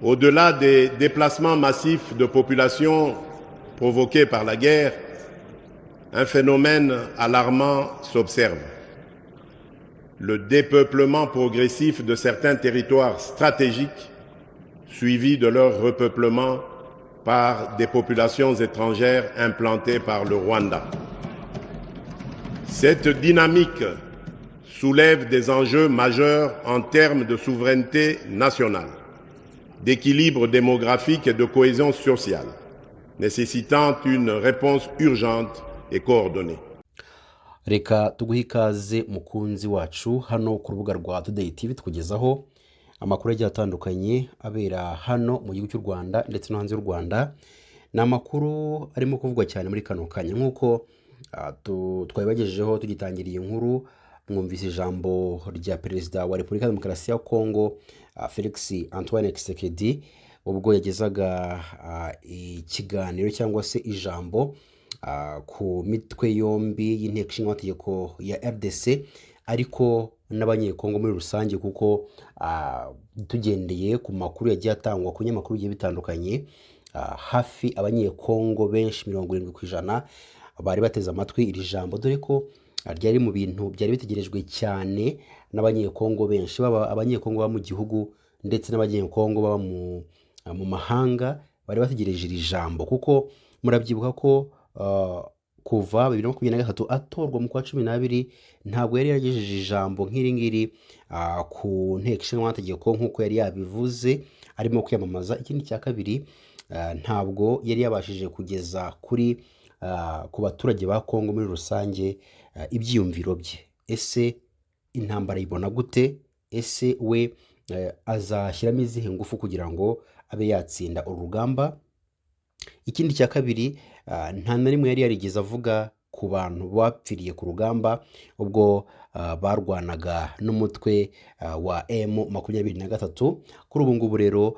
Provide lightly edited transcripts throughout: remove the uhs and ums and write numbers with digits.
Au-delà des déplacements massifs de population provoqués par la guerre, un phénomène alarmant s'observe. Le dépeuplement progressif de certains territoires stratégiques, suivi de leur repeuplement par des populations étrangères implantées par le Rwanda. Cette dynamique soulève des enjeux majeurs en termes de souveraineté nationale, d'équilibre démographique et de cohésion sociale, nécessitant une réponse urgente et coordonnée. Reka tuguhe ikaze mukunzi wacu hano ku rubuga rwa Today TV tukugezaho amakuru agiye atandukanye abera hano mu gihugu cy'u Rwanda ndetse no hanze y'u Rwanda. Ni amakuru arimo kuvugwa cyane muri kano kanya nk'uko twabibagejejeho tugitangiriye inkuru. Mwumvise ijambo rya Perezida wa Repubulika ya Demokarasi ya Kongo Felix Antoine Tshisekedi ubwo yagezaga ikiganiro cyangwa se ijambo ku mitwe yombi y'inteko ishinga amategeko ya RDC ariko n'abanyekongo muri rusange, kuko tugendeye ku makuru yagiye atangwa ku nyamakuru bigiye bitandukanye, hafi abanyekongo benshi 70% bari bateze amatwi iri jambo, dore ko ryari mu bintu byari bitegerejwe cyane n'abanyekongo benshi, baba abanyekongo ba mu gihugu ndetse n'abanyekongo baba mu mahanga bari bategereje iri jambo, kuko murabyibuka ko kuva 2023 atorwa mu kwa 12 ntabwo yari yagejeje ijambo nk'iri ngiri ku nteko ishinga amategeko nk'uko yari yabivuze arimo kwiyamamaza. Ikindi cya kabiri, ntabwo yari yabashije kugeza kuri ku baturage ba Kongo muri rusange ibyiyumviro bye. Ese intambara ibona gute? Ese we azashyiramo izihe ngufu kugira ngo abe yatsinda urugamba? Ikindi cya kabiri, nta na rimwe yari yarigeze avuga ku bantu bapfiriye ku rugamba ubwo barwanaga n'umutwe wa M23. Kuri ubu ngubu rero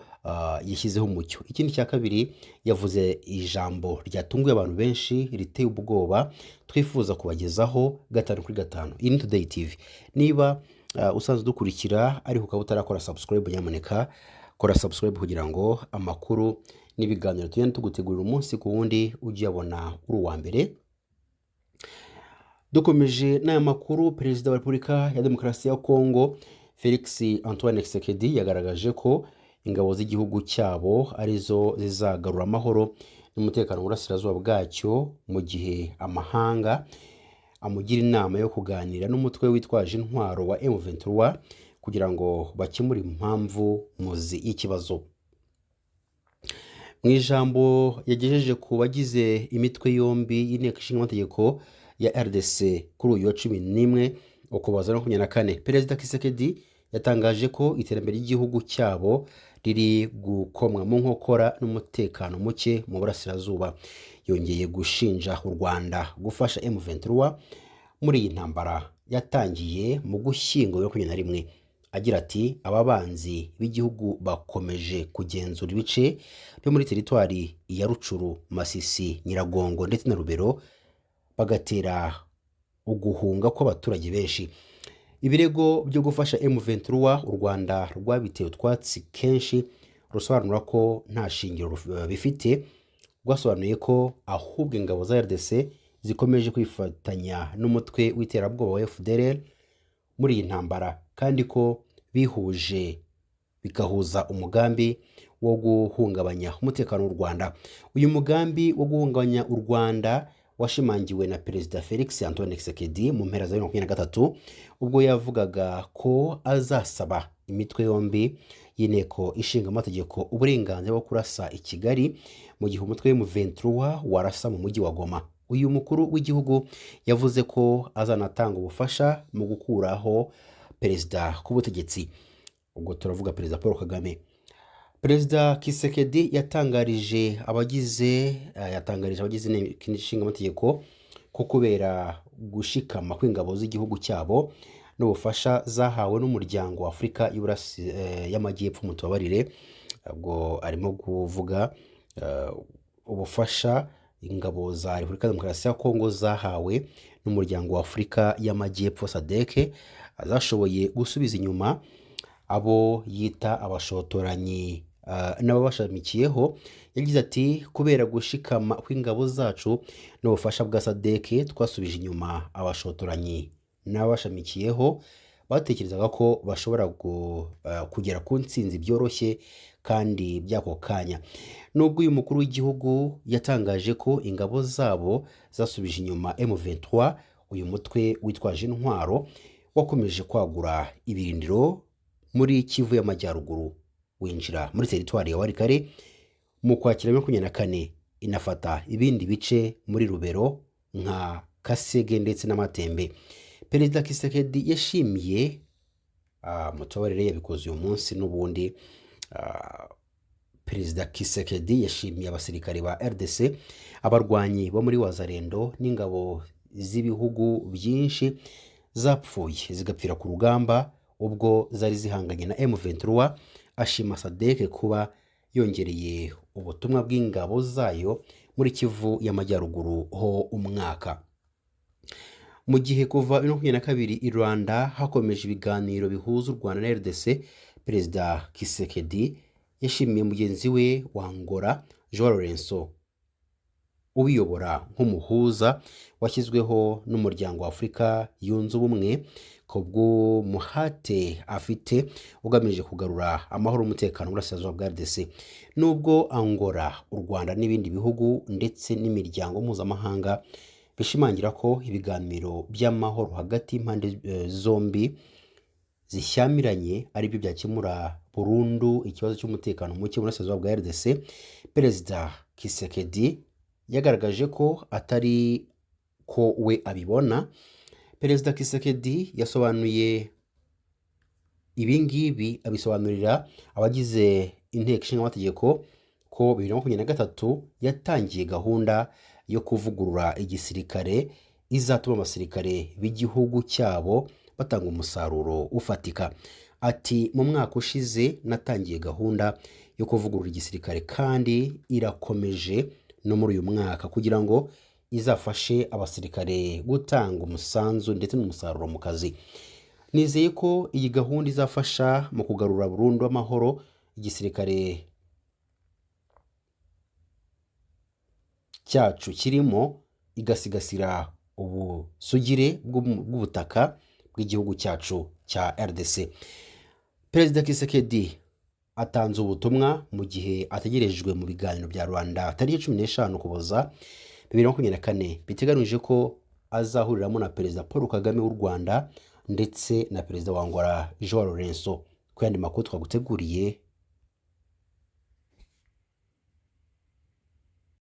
yashyizeho umucyo. Ikindi cya kabiri, yavuze ijambo ryatunguye abantu benshi riteye ubwoba twifuza kubagezaho 5/5. Iyi ni Today TV. Niba usanzwe dukurikira ariko ukaba utarakora subscribe, nyamuneka kora subscribe kugira ngo amakuru n'ibiganiro tugenda tugutegurira umunsi ku wundi ujye abona uri uwa mbere. Dukomeje n'aya makuru, Perezida wa Repubulika ya Demokarasi ya Kongo Felix Antoine Tshisekedi yagaragaje ko ingabo z'igihugu cyabo arizo zizagarura amahoro n'umutekano mu burasirazuba bwacyo, mu gihe amahanga amugira inama yo kuganira n'umutwe witwaje intwaro wa M23 kugira ngo bakemure impamvu muzi y'ikibazo. Mu ijambo yagejeje ku bagize imitwe yombi y'inteko ishinga amategeko ya RDC kuri uyu wa 11 Ukuboza 2024, Perezida Tshisekedi yatangaje ko iterambere ry'igihugu cyabo riri gukomwa mu nkokora n'umutekano muke mu burasirazuba. Yongeye gushinja u Rwanda gufasha M23 muri iyi ntambara yatangiye mu Gushyingo 2021, agira ati ababanzi b'igihugu bakomeje kugenzura ibice byo muri teritwari ya Rucuru, Masisi, Nyiragongo ndetse na Rubero, bagatera uguhunga kw'abaturage benshi. Ibirego byo gufasha M23 u Rwanda rwabiteye utwatsi kenshi, rusobanura ko nta shingiro bifite. Rwasobanuye ko ahubwo ingabo za RDC zikomeje kwifatanya n'umutwe w'iterabwoba wa FDLR muri iyi ntambara, kandi ko bihuje bikahuza umugambi wo guhungabanya umutekano w'u Rwanda. Uyu mugambi wo guhungabanya u Rwanda washimangiwe na Perezida Felix Antoine Tshisekedi mu mpera za 2023 ubwo yavugaga ko azasaba imitwe yombi y'inteko ishinga amategeko uburenganzira bwo kurasa i Kigali mu gihe umutwe M23 warasa mu mujyi wa Goma. Uyu mukuru w'igihugu yavuze ko azanatanga ubufasha mu gukuraho perezida ku butegetsi, ubwo turavuga Perezida Paul Kagame. Perezida Tshisekedi yatangarije abagize ishinga amategeko ko kubera gushikama kw'ingabo z'igihugu cyabo n'ubufasha zahawe n'umuryango wa Afurika y'Amajyepfo, mutubabarire, ubwo arimo kuvuga ubufasha ingabo za Repubulika ya Demokarasi ya Kongo zahawe n'umuryango wa Afurika y'Amajyepfo SADC, zashoboye gusubiza inyuma abo yita abashotoranyi n'ababashamikiyeho, yagize ati kubera gushikama kw'ingabo zacu n'ubufasha bwa SADC twasubije inyuma abashotoranyi n'ababashamikiyeho batekerezaga ko bashobora kugera ku ntsinzi byoroshye kandi by'ako kanya. Nubwo uyu mukuru w'igihugu yatangaje ko ingabo zabo zasubije inyuma M23, uyu mutwe witwaje intwaro wakomeje kwagura ibirindiro muri Kivu y'Amajyaruguru, winjira muri teritwari ya Walikale mu Kwakira 2024, inafata ibindi bice muri Rubero nka Kasege ndetse n'Amatembe. Perezida Kisekedi yashimiye mutabarire yabikoze uyu munsi n'ubundi. Perezida Kisekedi yashimiye abasirikare ba RDC, abarwanyi bo muri Wazalendo n'ingabo z'ibihugu byinshi zapfuye zigapfira ku rugamba ubwo zari zihanganye na M23. Ashima SADC kuba yongereye ubutumwa bw'ingabo zayo muri Kivu y'Amajyaruguru ho umwaka. Mu gihe kuva 2022 i Rwanda hakomeje ibiganiro bihuza u Rwanda na RDC, Perezida Kisekedi yashimiye mugenzi we wa Angola João Lourenço ubiyobora nk'umuhuza washyizweho n'umuryango wa Afurika yunze ubumwe kubw'umuhate afite ugamije kugarura amahoro n'umutekano mu burasirazuba bwa RDC. Nubwo Angola, u Rwanda n'ibindi bihugu ndetse n'imiryango mpuzamahanga bishimangira ko ibiganiro by'amahoro hagati y'impande zombi zishyamiranye ari byo byakemura burundu ikibazo cy'umutekano muke mu burasirazuba bwa RDC, Perezida Kisekedi yagaragaje ko atari ko we abibona. Perezida Kisekedi yasobanuye ibingibi abisobanurira abagize inteko ishinga amategeko ko 2023 yatangiye gahunda yo kuvugurura igisirikare izatuma abasirikare b'igihugu cyabo batanga umusaruro ufatika. Ati mu mwaka ushize natangiye gahunda yo kuvugurura igisirikare kandi irakomeje no muri uyu mwaka kugira ngo izafashe abasirikare gutanga umusanzu ndetse n'umusaruro mu kazi. Nizeye ko iyi gahunda izafasha mu kugarura burundu amahoro igisirikare cyacu kirimo, igasigasira ubusugire bw'ubutaka bw'igihugu cyacu cya RDC. Perezida Kisekedi atanze ubutumwa mu gihe ategerejwe mu biganiro bya Rwanda tariki 15 Ukuboza 2024 biteganije ko azahuriramo na Perezida Paul Kagame w'u Rwanda ndetse na Perezida wa Angola João Lourenço. Ku yandi makuru twaguteguriye